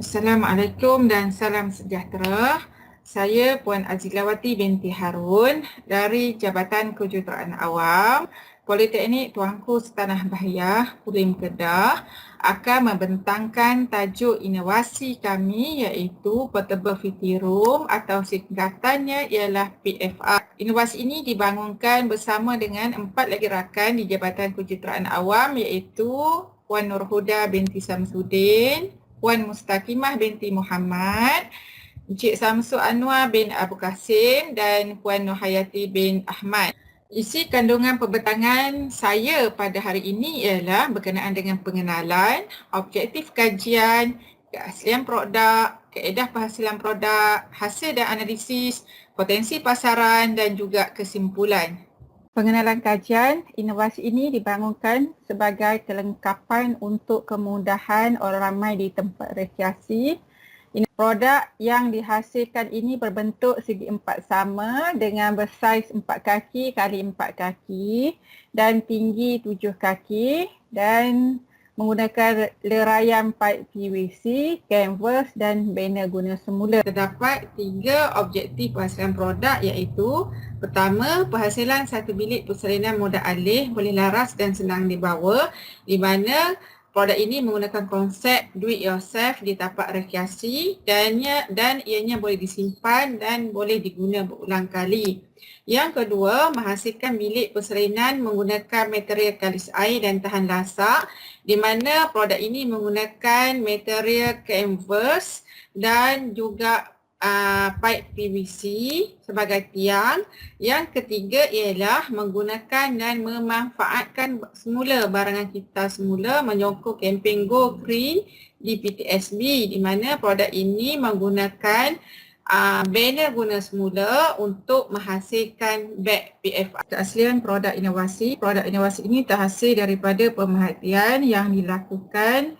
Assalamualaikum dan salam sejahtera. Saya Puan Azilawati binti Harun dari Jabatan Kejuruteraan Awam Politeknik Tuanku Setanah Bahiyah, Pulim Kedah akan membentangkan tajuk inovasi kami iaitu Portable VT Room atau singkatannya ialah PFR. Inovasi ini dibangunkan bersama dengan 4 lagi rakan di Jabatan Kejuruteraan Awam iaitu Puan Nurhuda binti Samsudin, Puan Mustaqimah binti Muhammad, Encik Samsul Anwar bin Abu Kasim dan Puan Nuhayati bin Ahmad. Isi kandungan pembentangan saya pada hari ini ialah berkenaan dengan pengenalan, objektif kajian, keaslian produk, kaedah penghasilan produk, hasil dan analisis, potensi pasaran dan juga kesimpulan. Pengenalan kajian, inovasi ini dibangunkan sebagai kelengkapan untuk kemudahan orang ramai di tempat rekreasi. Produk yang dihasilkan ini berbentuk segi empat sama dengan bersaiz 4 kaki kali 4 kaki dan tinggi 7 kaki dan menggunakan leraian pipe PVC, canvas dan banner guna semula. Terdapat 3 objektif penghasilan produk iaitu pertama, penghasilan satu bilik persalinan mudah alih, boleh laras dan senang dibawa, di mana produk ini menggunakan konsep do it yourself di tapak rekreasi dan ianya boleh disimpan dan boleh diguna berulang kali. Yang kedua, menghasilkan bilik persalinan menggunakan material kalis air dan tahan lasak, di mana produk ini menggunakan material canvas dan juga pipe PVC sebagai tiang. Yang ketiga ialah menggunakan dan memanfaatkan semula barangan kita semula menyokong kempen Go Green di PTSB, di mana produk ini menggunakan banner guna semula untuk menghasilkan beg PFR. Keaslian produk inovasi. Produk inovasi ini terhasil daripada pemerhatian yang dilakukan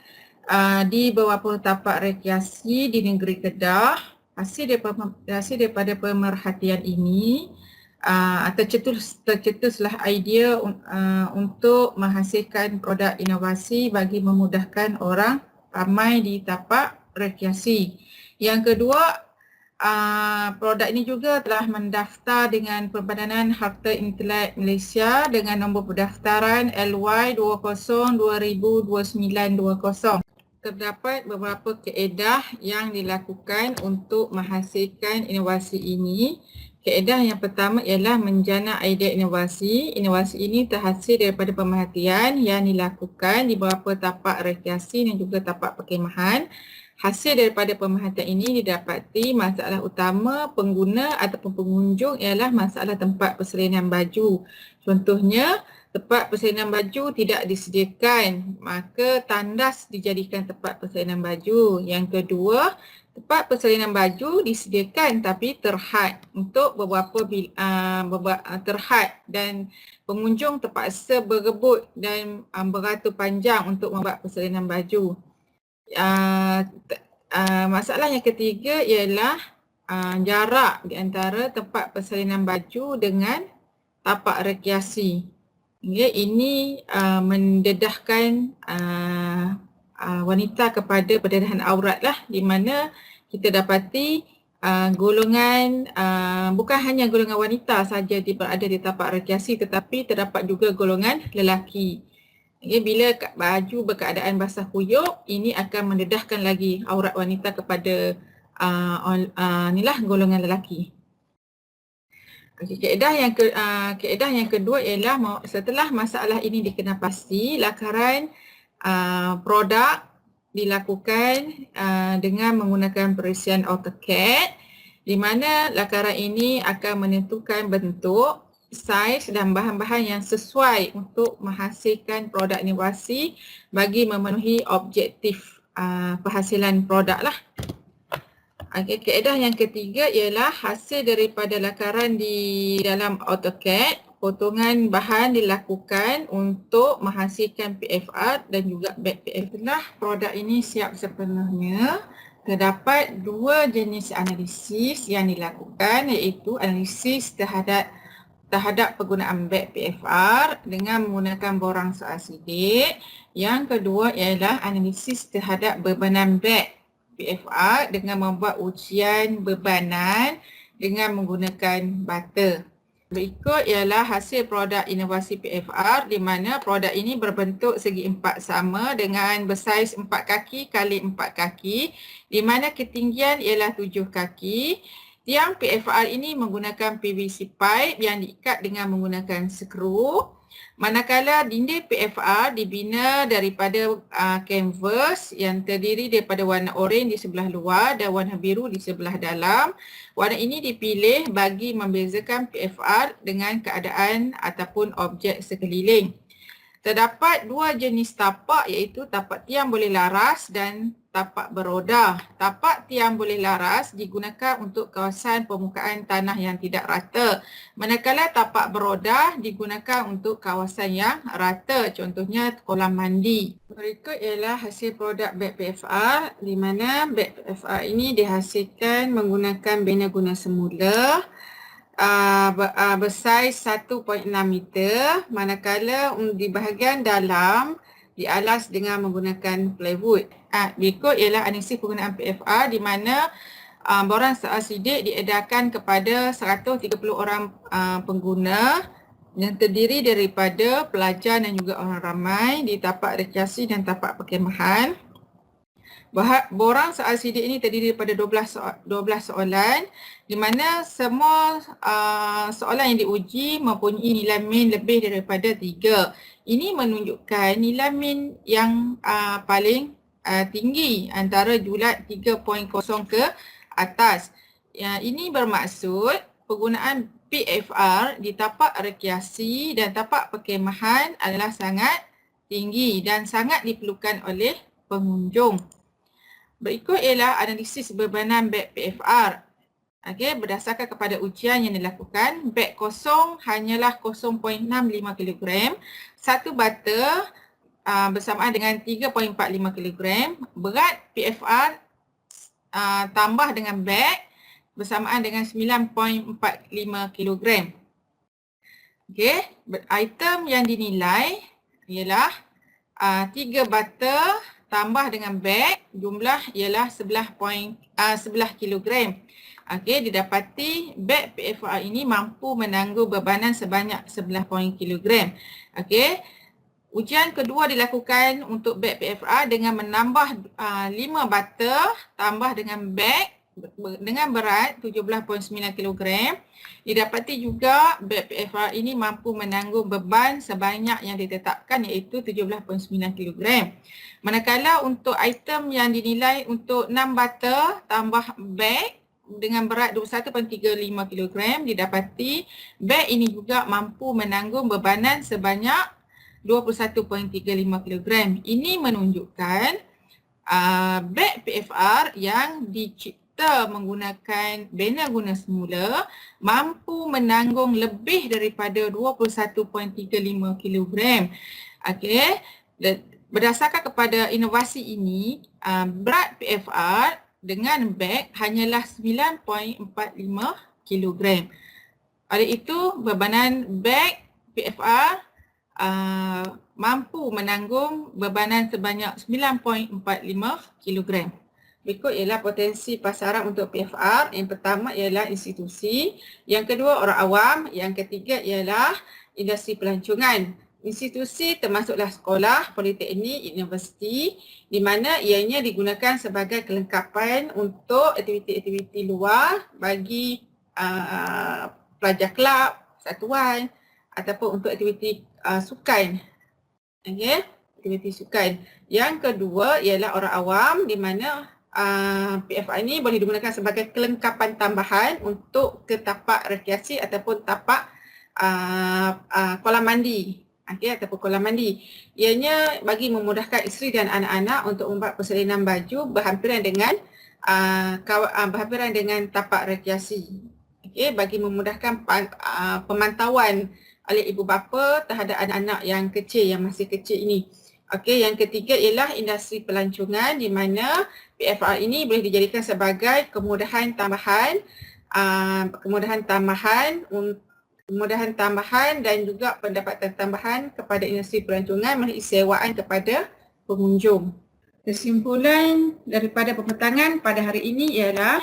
di beberapa tapak rekreasi di negeri Kedah. Hasil daripada pemerhatian ini tercetuslah idea untuk menghasilkan produk inovasi bagi memudahkan orang ramai di tapak rekreasi. Yang kedua, produk ini juga telah mendaftar dengan Perbadanan Harta Intelek Malaysia dengan nombor pendaftaran LY20202920. Terdapat beberapa kaedah yang dilakukan untuk menghasilkan inovasi ini. Kaedah yang pertama ialah menjana idea inovasi. Inovasi ini terhasil daripada pemerhatian yang dilakukan di beberapa tapak rekreasi dan juga tapak perkhemahan. Hasil daripada pemerhatian ini didapati masalah utama pengguna ataupun pengunjung ialah masalah tempat persalinan baju. Contohnya, tempat persalinan baju tidak disediakan, maka tandas dijadikan tempat persalinan baju. Yang kedua, tempat persalinan baju disediakan tapi terhad untuk beberapa terhad dan pengunjung terpaksa berebut dan beratur panjang untuk membuat persalinan baju. Masalah yang ketiga ialah jarak di antara tempat persalinan baju dengan tapak rekreasi. Ini mendedahkan wanita kepada pendedahan aurat lah, di mana kita dapati golongan bukan hanya golongan wanita saja berada di tapak rekreasi tetapi terdapat juga golongan lelaki. Bila baju berkeadaan basah kuyup, ini akan mendedahkan lagi aurat wanita kepada golongan lelaki. Kaedah yang kedua ialah setelah masalah ini dikenal pasti, lakaran produk dilakukan dengan menggunakan perisian AutoCAD, di mana lakaran ini akan menentukan bentuk, saiz dan bahan-bahan yang sesuai untuk menghasilkan produk inovasi bagi memenuhi objektif penghasilan produk lah. Kaedah yang ketiga ialah hasil daripada lakaran di dalam AutoCAD, potongan bahan dilakukan untuk menghasilkan PFR dan juga beg PFR. Setelah produk ini siap sepenuhnya, terdapat 2 jenis analisis yang dilakukan, iaitu analisis terhadap penggunaan beg PFR dengan menggunakan borang soal sidik. Yang kedua ialah analisis terhadap bebanan beg PFR dengan membuat ujian bebanan dengan menggunakan butter. Berikut ialah hasil produk inovasi PFR di mana produk ini berbentuk segi empat sama dengan bersaiz 4 kaki kali 4 kaki di mana ketinggian ialah 7 kaki. Tiang PFR ini menggunakan PVC pipe yang diikat dengan menggunakan skru. Manakala dinding PFR dibina daripada canvas yang terdiri daripada warna oranye di sebelah luar dan warna biru di sebelah dalam. Warna ini dipilih bagi membezakan PFR dengan keadaan ataupun objek sekeliling. Terdapat dua jenis tapak iaitu tapak tiang boleh laras dan tapak beroda. Tapak tiang boleh laras digunakan untuk kawasan permukaan tanah yang tidak rata. Manakala tapak beroda digunakan untuk kawasan yang rata, contohnya kolam mandi. Berikut ialah hasil produk beg PFR di mana beg PFR ini dihasilkan menggunakan bena guna semula. Bersaiz 1.6 meter, manakala di bahagian dalam dialas dengan menggunakan plywood. Berikut ialah analisis penggunaan PFR di mana borang soal sidik diedarkan kepada 130 orang pengguna yang terdiri daripada pelajar dan juga orang ramai di tapak rekreasi dan tapak perkhemahan. Borang soal sidik ini terdiri daripada 12 soalan di mana semua soalan yang diuji mempunyai nilai min lebih daripada 3. Ini menunjukkan nilai min yang paling tinggi antara julat 3.0 ke atas. Ini bermaksud penggunaan PFR di tapak rekreasi dan tapak perkhemahan adalah sangat tinggi dan sangat diperlukan oleh pengunjung. Berikut ialah analisis bebanan beg PFR. Berdasarkan kepada ujian yang dilakukan, beg kosong hanyalah 0.65 kg, satu butter bersamaan dengan 3.45 kg, berat PFR tambah dengan beg bersamaan dengan 9.45 kg. Item yang dinilai ialah 3 butter tambah dengan beg, jumlah ialah 11 kg. Didapati beg PFR ini mampu menanggung bebanan sebanyak 11 kg. Ujian kedua dilakukan untuk beg PFR dengan menambah 5 butter tambah dengan beg dengan berat 17.9 kg. Didapati juga beg PFR ini mampu menanggung beban sebanyak yang ditetapkan iaitu 17.9 kg. Manakala untuk item yang dinilai untuk 6 butter tambah beg dengan berat 21.35 kg, didapati beg ini juga mampu menanggung bebanan sebanyak 21.35 kg. Ini menunjukkan beg PFR yang dicipta menggunakan bena guna semula mampu menanggung lebih daripada 21.35 kg. Berdasarkan kepada inovasi ini, berat PFR dengan beg hanyalah 9.45 kg. Oleh itu, bebanan beg PFR mampu menanggung bebanan sebanyak 9.45 kg. Berikut ialah potensi pasaran untuk PFR. Yang pertama ialah institusi, yang kedua orang awam, yang ketiga ialah industri pelancongan. Institusi termasuklah sekolah, politeknik, universiti di mana ianya digunakan sebagai kelengkapan untuk aktiviti-aktiviti luar bagi pelajar kelab, satuan ataupun untuk aktiviti sukan. Aktiviti sukan. Yang kedua ialah orang awam di mana PFR ini boleh digunakan sebagai kelengkapan tambahan untuk ke tapak rekreasi ataupun tapak kolam mandi. Ataupun kolam mandi. Ianya bagi memudahkan isteri dan anak-anak untuk membuat persalinan baju berhampiran dengan tapak rekreasi. Bagi memudahkan pemantauan oleh ibu bapa terhadap anak-anak yang kecil, yang masih kecil ini. Yang ketiga ialah industri pelancongan di mana PFR ini boleh dijadikan sebagai kemudahan tambahan dan juga pendapatan tambahan kepada industri pelancongan melalui sewaan kepada pengunjung. Kesimpulan daripada pemetangan pada hari ini ialah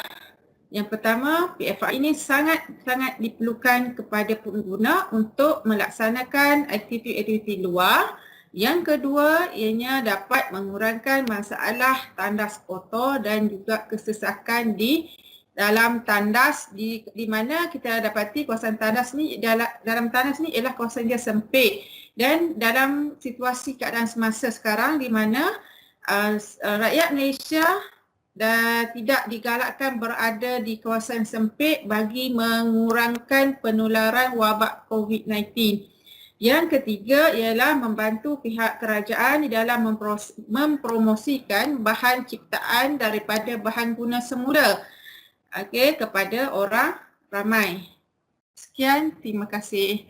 yang pertama, PFR ini sangat-sangat diperlukan kepada pengguna untuk melaksanakan aktiviti-aktiviti luar. Yang kedua, ianya dapat mengurangkan masalah tandas kotor dan juga kesesakan di dalam tandas di mana kita dapati kawasan tandas ni dalam tandas ni ialah kawasan dia sempit, dan dalam situasi keadaan semasa sekarang di mana rakyat Malaysia dan tidak digalakkan berada di kawasan sempit bagi mengurangkan penularan wabak COVID-19. Yang ketiga ialah membantu pihak kerajaan di dalam mempromosikan bahan ciptaan daripada bahan guna semula kepada orang ramai. Sekian, terima kasih.